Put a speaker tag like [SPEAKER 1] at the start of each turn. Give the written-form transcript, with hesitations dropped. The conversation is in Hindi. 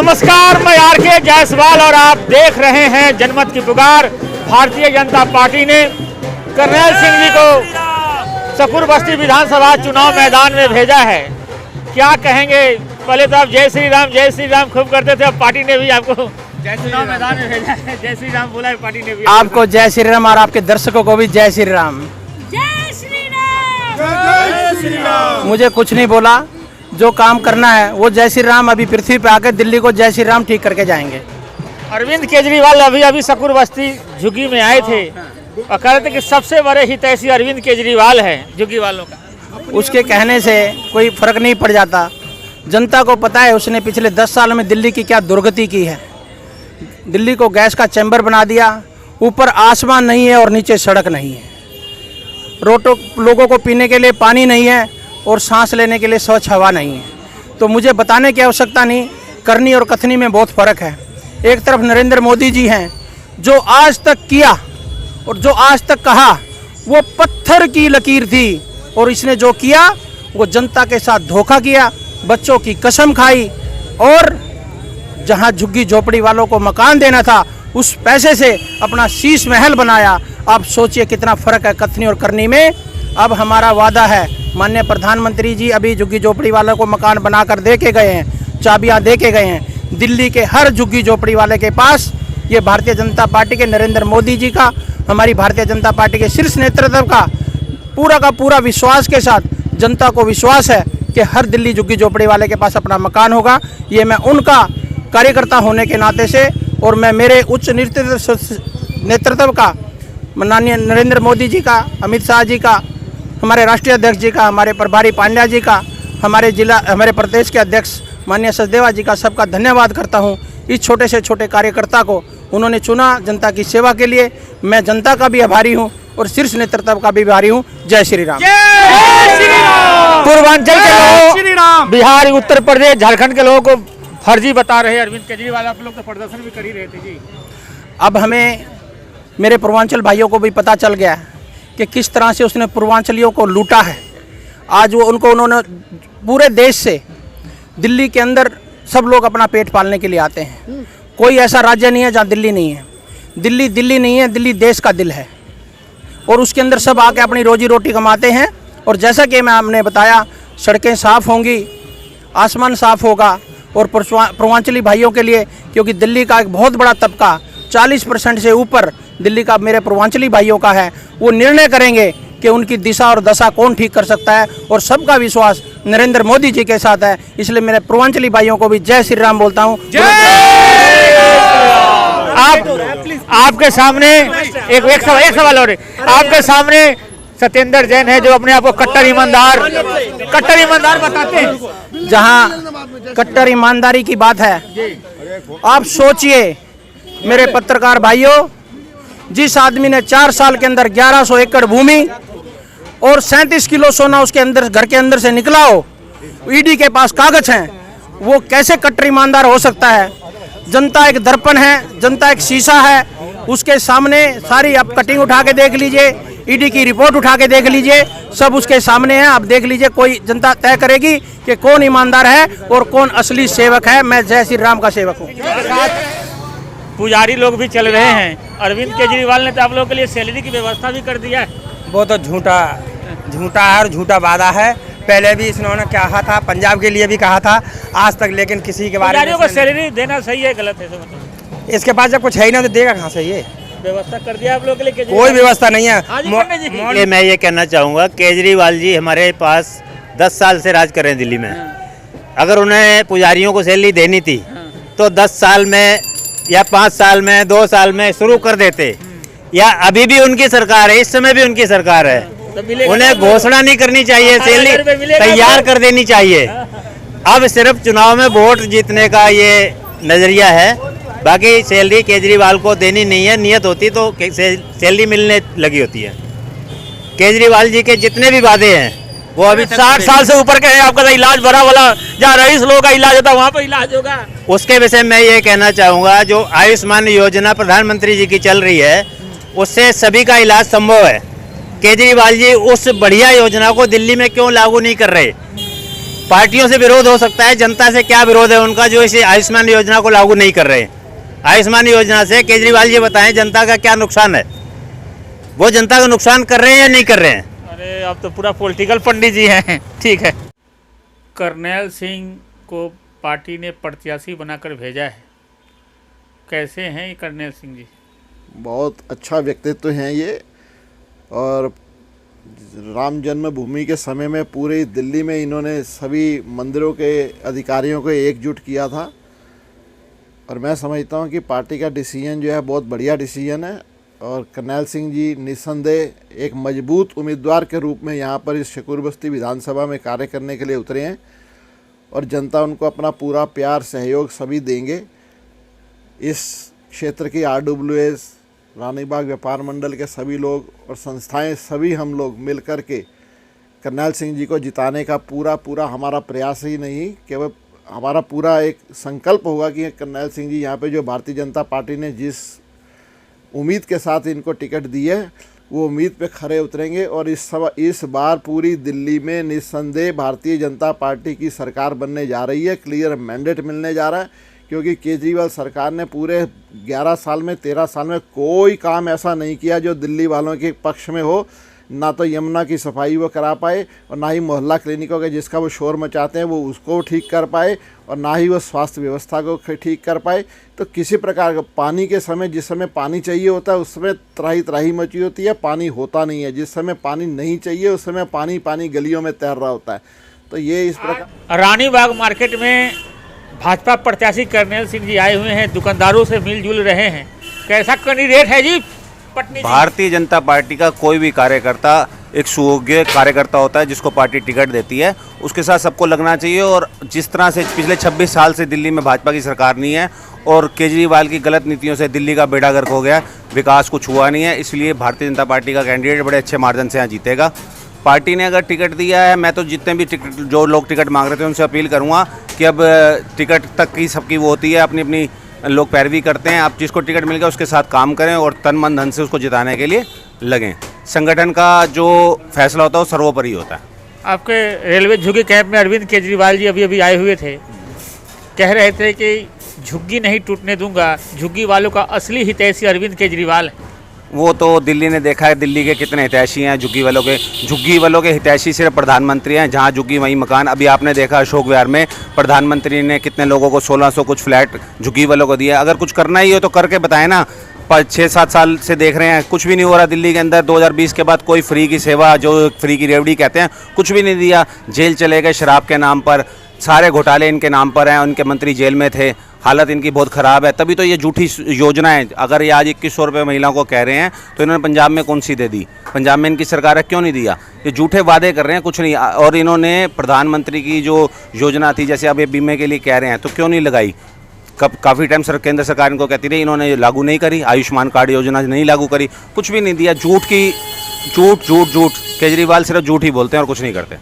[SPEAKER 1] नमस्कार, मैं आर.के. जायसवाल और आप देख रहे हैं जनमत की पुकार। भारतीय जनता पार्टी ने करनैल सिंह जी को सकुर बस्ती विधानसभा चुनाव मैदान में भेजा है। क्या कहेंगे? पहले तो आप जय श्री राम खूब करते थे, अब पार्टी ने भी आपको चुनाव मैदान में भेजा है। जय श्री राम बोला है पार्टी ने भी
[SPEAKER 2] आपको। जय श्री राम और आपके दर्शकों को भी जय श्री राम।
[SPEAKER 3] जय श्री राम।
[SPEAKER 4] जय श्री राम।
[SPEAKER 2] मुझे कुछ नहीं बोला, जो काम करना है वो जय श्री राम अभी पृथ्वी पे आकर दिल्ली को जय श्री राम ठीक करके जाएंगे।
[SPEAKER 1] अरविंद केजरीवाल अभी सकुर बस्ती झुग्गी में आए थे और कह रहे थे कि सबसे बड़े हितैषी अरविंद केजरीवाल है झुग्गी वालों का।
[SPEAKER 2] उसके कहने से कोई फर्क नहीं पड़ जाता। जनता को पता है उसने पिछले 10 साल में दिल्ली की क्या दुर्गति की है। दिल्ली को गैस का चैम्बर बना दिया, ऊपर आसमान नहीं है और नीचे सड़क नहीं है। लोगों को पीने के लिए पानी नहीं है और सांस लेने के लिए स्वच्छ हवा नहीं है। तो मुझे बताने की आवश्यकता नहीं, करनी और कथनी में बहुत फ़र्क है। एक तरफ नरेंद्र मोदी जी हैं जो आज तक किया और जो आज तक कहा वो पत्थर की लकीर थी, और इसने जो किया वो जनता के साथ धोखा किया, बच्चों की कसम खाई, और जहां झुग्गी झोपड़ी वालों को मकान देना था उस पैसे से अपना शीश महल बनाया। आप सोचिए कितना फ़र्क है कथनी और करनी में। अब हमारा वादा है, माननीय प्रधानमंत्री जी अभी झुग्गी झोपड़ी वालों को मकान बनाकर दे के गए हैं, चाबियां दे के गए हैं। दिल्ली के हर झुग्गी झोपड़ी वाले के पास ये भारतीय जनता पार्टी के नरेंद्र मोदी जी का, हमारी भारतीय जनता पार्टी के शीर्ष नेतृत्व का पूरा विश्वास के साथ जनता को विश्वास है कि हर दिल्ली झुग्गी झोपड़ी वाले के पास अपना मकान होगा। ये मैं उनका कार्यकर्ता होने के नाते से, और मैं मेरे उच्च नेतृत्व का, माननीय नरेंद्र मोदी जी का, अमित शाह जी का, हमारे राष्ट्रीय अध्यक्ष जी का, हमारे प्रभारी पांड्या जी का, हमारे प्रदेश के अध्यक्ष माननीय सचदेवा जी का, सबका धन्यवाद करता हूं। इस छोटे से छोटे कार्यकर्ता को उन्होंने चुना जनता की सेवा के लिए। मैं जनता का भी आभारी हूं और शीर्ष नेतृत्व का भी आभारी हूं। जय श्री राम।
[SPEAKER 1] पूर्वांचल के लोग, बिहार, उत्तर प्रदेश, झारखंड के लोगों को फर्जी बता रहे अरविंद केजरीवाल। आप लोग तो प्रदर्शन भी कर ही रहे थे जी।
[SPEAKER 2] अब हमें, मेरे पूर्वांचल भाइयों को भी पता चल गया है कि किस तरह से उसने पूर्वांचलियों को लूटा है। आज वो उन्होंने पूरे देश से, दिल्ली के अंदर सब लोग अपना पेट पालने के लिए आते हैं। कोई ऐसा राज्य नहीं है जहाँ दिल्ली नहीं है। दिल्ली नहीं है, दिल्ली देश का दिल है, और उसके अंदर सब आके अपनी रोजी रोटी कमाते हैं। और जैसा कि मैं आपने बताया, सड़कें साफ़ होंगी, आसमान साफ़ होगा, और पूर्वांचली भाइयों के लिए, क्योंकि दिल्ली का एक बहुत बड़ा तबका 40% से ऊपर दिल्ली का मेरे पूर्वांचली भाइयों का है, वो निर्णय करेंगे कि उनकी दिशा और दशा कौन ठीक कर सकता है, और सबका विश्वास नरेंद्र मोदी जी के साथ है। इसलिए मेरे पूर्वांचली भाइयों को भी जय श्री राम बोलता हूँ।
[SPEAKER 1] आपके सामने एक सवाल और है। आपके सामने सत्येंद्र जैन है जो अपने आप को कट्टर ईमानदार बताते हैं।
[SPEAKER 2] जहाँ कट्टर ईमानदारी की बात है, आप सोचिए मेरे पत्रकार भाइयों, जिस आदमी ने 4 साल के अंदर 1100 एकड़ भूमि और 37 किलो सोना उसके अंदर, घर के अंदर से निकला हो, ईडी के पास कागज हैं, वो कैसे कट्टर ईमानदार हो सकता है? जनता एक दर्पण है, जनता एक शीशा है, उसके सामने सारी आप कटिंग उठा के देख लीजिए, ईडी की रिपोर्ट उठा के देख लीजिए, सब उसके सामने है। आप देख लीजिए, कोई जनता तय करेगी कि कौन ईमानदार है और कौन असली सेवक है। मैं जय श्री राम का सेवक हूँ।
[SPEAKER 1] पुजारी लोग भी चल रहे हैं। अरविंद केजरीवाल ने तो आप लोगों के लिए सैलरी की व्यवस्था भी कर दिया है।
[SPEAKER 5] वो तो झूठा है और झूठा वादा है। पहले भी इन्होंने कहा था, पंजाब के लिए भी कहा था आज तक, लेकिन किसी के बारे में
[SPEAKER 1] को सैलरी देना सही है गलत है?
[SPEAKER 5] इसके पास जब कुछ है ही ना तो देगा कहाँ से? ये
[SPEAKER 1] व्यवस्था कर दिया आप लोगों के लिए?
[SPEAKER 5] कोई व्यवस्था नहीं है।
[SPEAKER 6] मैं ये कहना चाहूँगा, केजरीवाल जी हमारे पास 10 साल से राज कर रहे हैं दिल्ली में। अगर उन्हें पुजारियों को सैलरी देनी थी तो 10 साल में या 5 साल में, 2 साल में शुरू कर देते, या अभी भी उनकी सरकार है, इस समय भी उनकी सरकार है, उन्हें घोषणा नहीं करनी चाहिए, सैलरी तैयार कर देनी चाहिए। अब सिर्फ चुनाव में वोट जीतने का ये नजरिया है, बाकी सैलरी केजरीवाल को देनी नहीं है। नियत होती तो सैलरी मिलने लगी होती है। केजरीवाल जी के जितने भी वादे हैं वो अभी
[SPEAKER 1] 60 साल से ऊपर के हैं। आपका इलाज भरा वाला, जहाँ रईस लोगों का इलाज होता है वहाँ पर इलाज होगा।
[SPEAKER 6] उसके विषय में ये कहना चाहूँगा, जो आयुष्मान योजना प्रधानमंत्री जी की चल रही है उससे सभी का इलाज संभव है। केजरीवाल जी उस बढ़िया योजना को दिल्ली में क्यों लागू नहीं कर रहे? पार्टियों से विरोध हो सकता है, जनता से क्या विरोध है उनका जो इसे आयुष्मान योजना को लागू नहीं कर रहे हैं। आयुष्मान योजना से केजरीवाल जी बताएं जनता का क्या नुकसान है, वो जनता का नुकसान कर रहे हैं या नहीं कर रहे हैं।
[SPEAKER 1] अरे अब तो पूरा पॉलिटिकल पंडित जी हैं। ठीक है। करनैल सिंह को पार्टी ने प्रत्याशी बनाकर भेजा है, कैसे हैं ये करनैल सिंह जी?
[SPEAKER 4] बहुत अच्छा व्यक्तित्व हैं ये, और राम जन्मभूमि के समय में पूरी दिल्ली में इन्होंने सभी मंदिरों के अधिकारियों को एकजुट किया था, और मैं समझता हूँ कि पार्टी का डिसीजन जो है बहुत बढ़िया डिसीजन है, और करनैल सिंह जी निस्संदेह एक मजबूत उम्मीदवार के रूप में यहाँ पर इस शकूर बस्ती विधानसभा में कार्य करने के लिए उतरे हैं, और जनता उनको अपना पूरा प्यार सहयोग सभी देंगे। इस क्षेत्र की RWS, रानी बाग व्यापार मंडल के सभी लोग और संस्थाएं सभी हम लोग मिल कर के करनैल सिंह जी को जिताने का पूरा हमारा प्रयास ही नहीं, केवल हमारा पूरा एक संकल्प होगा कि करनैल सिंह जी यहाँ पे जो भारतीय जनता पार्टी ने जिस उम्मीद के साथ इनको टिकट दी है वो उम्मीद पे खरे उतरेंगे, और इस बार पूरी दिल्ली में निस्संदेह भारतीय जनता पार्टी की सरकार बनने जा रही है। क्लियर मैंडेट मिलने जा रहा है, क्योंकि केजरीवाल सरकार ने पूरे 11 साल में 13 साल में कोई काम ऐसा नहीं किया जो दिल्ली वालों के पक्ष में हो। ना तो यमुना की सफाई वो करा पाए, और ना ही मोहल्ला क्लिनिकों के जिसका वो शोर मचाते हैं वो उसको ठीक कर पाए, और ना ही वो स्वास्थ्य व्यवस्था को ठीक कर पाए। तो किसी प्रकार का पानी के समय, जिस समय पानी चाहिए होता है उस समय त्राही त्राही मची होती है, पानी होता नहीं है। जिस समय पानी नहीं चाहिए उस समय पानी गलियों में तैर रहा होता है। तो ये इस प्रकार
[SPEAKER 1] रानी बाग मार्केट में भाजपा प्रत्याशी करनैल सिंह जी आए हुए हैं, दुकानदारों से मिलजुल रहे हैं। कैसा कैंडिडेट है जी पटनी?
[SPEAKER 7] भारतीय जनता पार्टी का कोई भी कार्यकर्ता एक सुयोग्य कार्यकर्ता होता है जिसको पार्टी टिकट देती है, उसके साथ सबको लगना चाहिए। और जिस तरह से पिछले 26 साल से दिल्ली में भाजपा की सरकार नहीं है और केजरीवाल की गलत नीतियों से दिल्ली का बेड़ा गर्क हो गया, विकास कुछ हुआ नहीं है, इसलिए भारतीय जनता पार्टी का कैंडिडेट बड़े अच्छे मार्जिन से यहाँ जीतेगा। पार्टी ने अगर टिकट दिया है, मैं तो जितने भी टिकट जो लोग टिकट मांग रहे थे उनसे अपील करूँगा कि अब टिकट तक की सबकी वो होती है, अपनी अपनी लोग पैरवी करते हैं। आप जिसको टिकट मिल गया उसके साथ काम करें और तन मन धन से उसको जिताने के लिए लगें। संगठन का जो फैसला होता है वो सर्वोपरि होता है।
[SPEAKER 1] आपके रेलवे झुग्गी कैंप में अरविंद केजरीवाल जी अभी आए हुए थे, कह रहे थे कि झुग्गी नहीं टूटने दूंगा, झुग्गी वालों का असली हितैषी अरविंद केजरीवाल है।
[SPEAKER 7] वो तो दिल्ली ने देखा है, दिल्ली के कितने हितैषी हैं झुग्गी वालों के हितैषी सिर्फ प्रधानमंत्री हैं, जहाँ झुग्गी वहीं मकान। अभी आपने देखा अशोक विहार में प्रधानमंत्री ने कितने लोगों को 1600 कुछ फ्लैट झुग्गी वालों को दिया। अगर कुछ करना ही हो तो करके बताएं ना। 6-7 साल से देख रहे हैं कुछ भी नहीं हो रहा दिल्ली के अंदर। 2020 के बाद कोई फ्री की सेवा, जो फ्री की रेवड़ी कहते हैं, कुछ भी नहीं दिया। जेल चले गए शराब के नाम पर, सारे घोटाले इनके नाम पर हैं, उनके मंत्री जेल में थे, हालत इनकी बहुत ख़राब है। तभी तो ये झूठी योजनाएं, अगर ये आज 2100 रुपये महिलाओं को कह रहे हैं तो इन्होंने पंजाब में कौन सी दे दी? पंजाब में इनकी सरकार है, क्यों नहीं दिया? ये झूठे वादे कर रहे हैं, कुछ नहीं। और इन्होंने प्रधानमंत्री की जो योजना थी, जैसे अब ये बीमे के लिए कह रहे हैं, तो क्यों नहीं लगाई? काफ़ी टाइम केंद्र सरकार इनको कहती रही, इन्होंने लागू नहीं करी। आयुष्मान कार्ड योजना नहीं लागू करी, कुछ भी नहीं दिया। झूठ। केजरीवाल सिर्फ झूठ ही बोलते हैं और कुछ नहीं करते।